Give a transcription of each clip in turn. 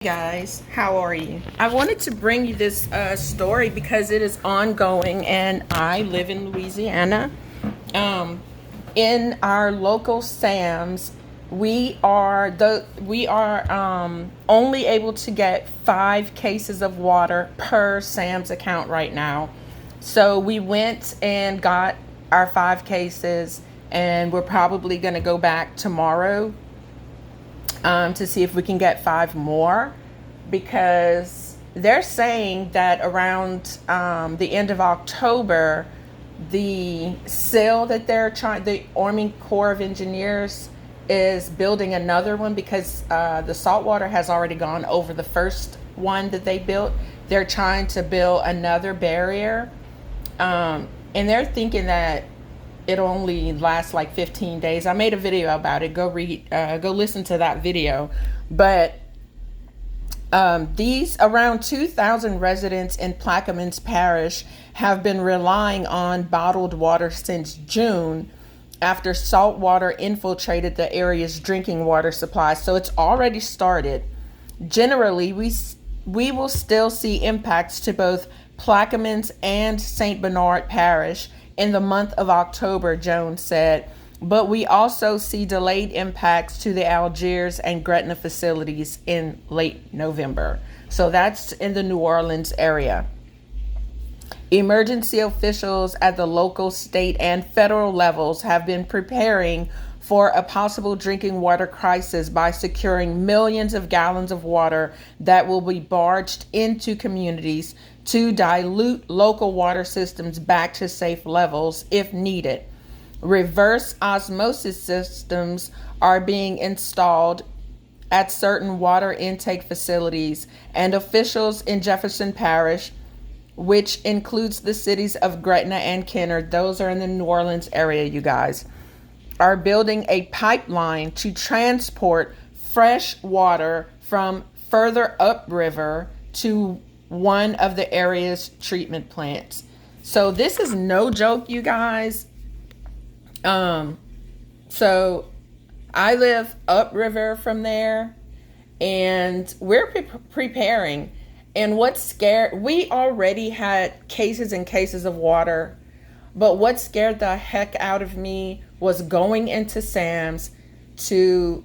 Guys, how are you? I wanted to bring you this story because it is ongoing and I live in Louisiana. um, in our local Sam's, we are only able to get 5 cases of water per Sam's account right now. So we went and got our 5 cases, and we're probably going to go back tomorrow to see if we can get 5 more, because they're saying that around the end of October, the SIL that the Army Corps of Engineers is building another one, because the saltwater has already gone over the first one that they built. They're trying to build another barrier, and they're thinking that it'll only last like 15 days. I made a video about it. Go listen to that video. But these around 2,000 residents in Plaquemines Parish have been relying on bottled water since June, after salt water infiltrated the area's drinking water supply. So it's already started. Generally, we will still see impacts to both Plaquemines and St. Bernard Parish in the month of October, Jones said, but we also see delayed impacts to the Algiers and Gretna facilities in late November. So that's in the New Orleans area. Emergency officials at the local, state, and federal levels have been preparing for a possible drinking water crisis by securing millions of gallons of water that will be barged into communities to dilute local water systems back to safe levels if needed. Reverse osmosis systems are being installed at certain water intake facilities, and officials in Jefferson Parish, which includes the cities of Gretna and Kenner, those are in the New Orleans area, you guys, are building a pipeline to transport fresh water from further upriver to one of the area's treatment plants. So this is no joke, you guys. So I live upriver from there, and we're preparing. And what's scared, we already had cases and cases of water, but what scared the heck out of me was going into Sam's to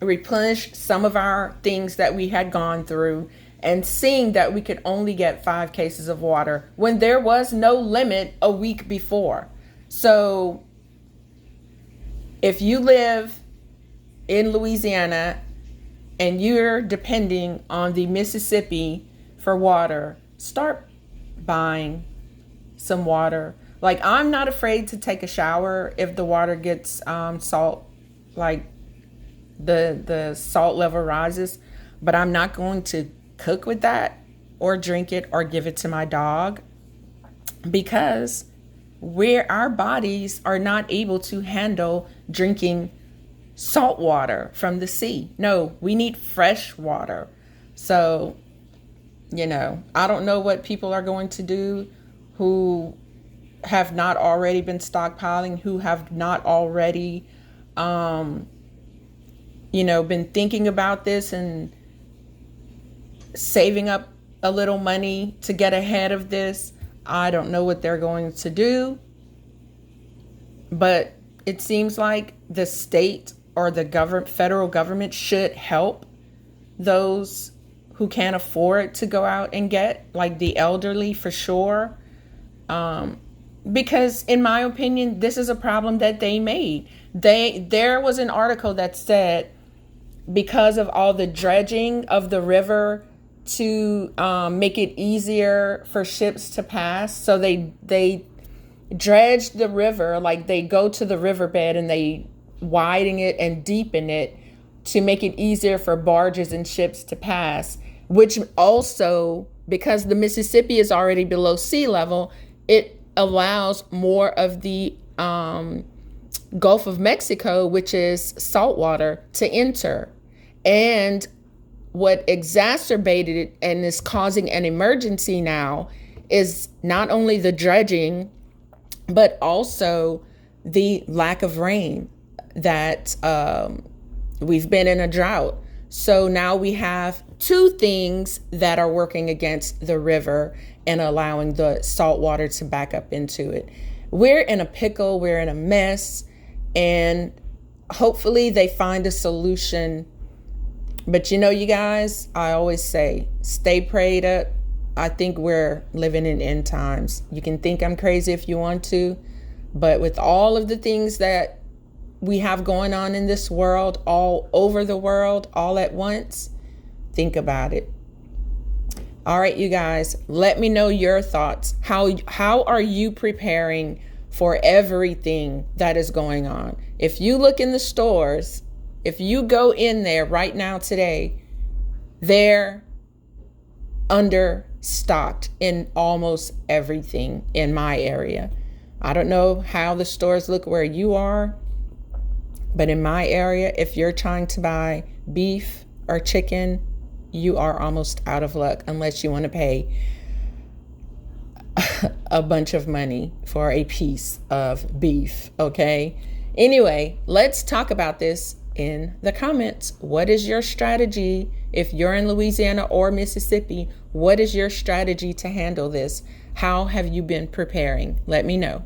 replenish some of our things that we had gone through, and seeing that we could only get 5 cases of water when there was no limit a week before. So if you live in Louisiana and you're depending on the Mississippi for water, start buying some water. Like, I'm not afraid to take a shower if the water gets salt, like the salt level rises, but I'm not going to cook with that or drink it or give it to my dog, because our bodies are not able to handle drinking salt water from the sea. No, we need fresh water. So, I don't know what people are going to do who have not already been stockpiling, who have not already, been thinking about this and saving up a little money to get ahead of this. I don't know what they're going to do, but it seems like the state or the federal government should help those who can't afford to go out and get, like the elderly for sure. Because in my opinion, this is a problem that they made. There was an article that said, because of all the dredging of the river to make it easier for ships to pass, so they dredged the river, like they go to the riverbed and they widen it and deepen it to make it easier for barges and ships to pass, which also, because the Mississippi is already below sea level, it allows more of the Gulf of Mexico, which is saltwater, to enter. And what exacerbated it and is causing an emergency now is not only the dredging, but also the lack of rain, that we've been in a drought. So now we have two things that are working against the river and allowing the salt water to back up into it. We're in a pickle, we're in a mess, and hopefully they find a solution. But you know, you guys, I always say, stay prayed up. I think we're living in end times. You can think I'm crazy if you want to, but with all of the things that we have going on in this world, all over the world, all at once, think about it. All right, you guys, let me know your thoughts. How are you preparing for everything that is going on? If you look in the stores, if you go in there right now today, they're understocked in almost everything in my area. I don't know how the stores look where you are, but in my area, if you're trying to buy beef or chicken, you are almost out of luck unless you want to pay a bunch of money for a piece of beef, okay? Anyway, let's talk about this in the comments. What is your strategy? If you're in Louisiana or Mississippi, what is your strategy to handle this? How have you been preparing? Let me know.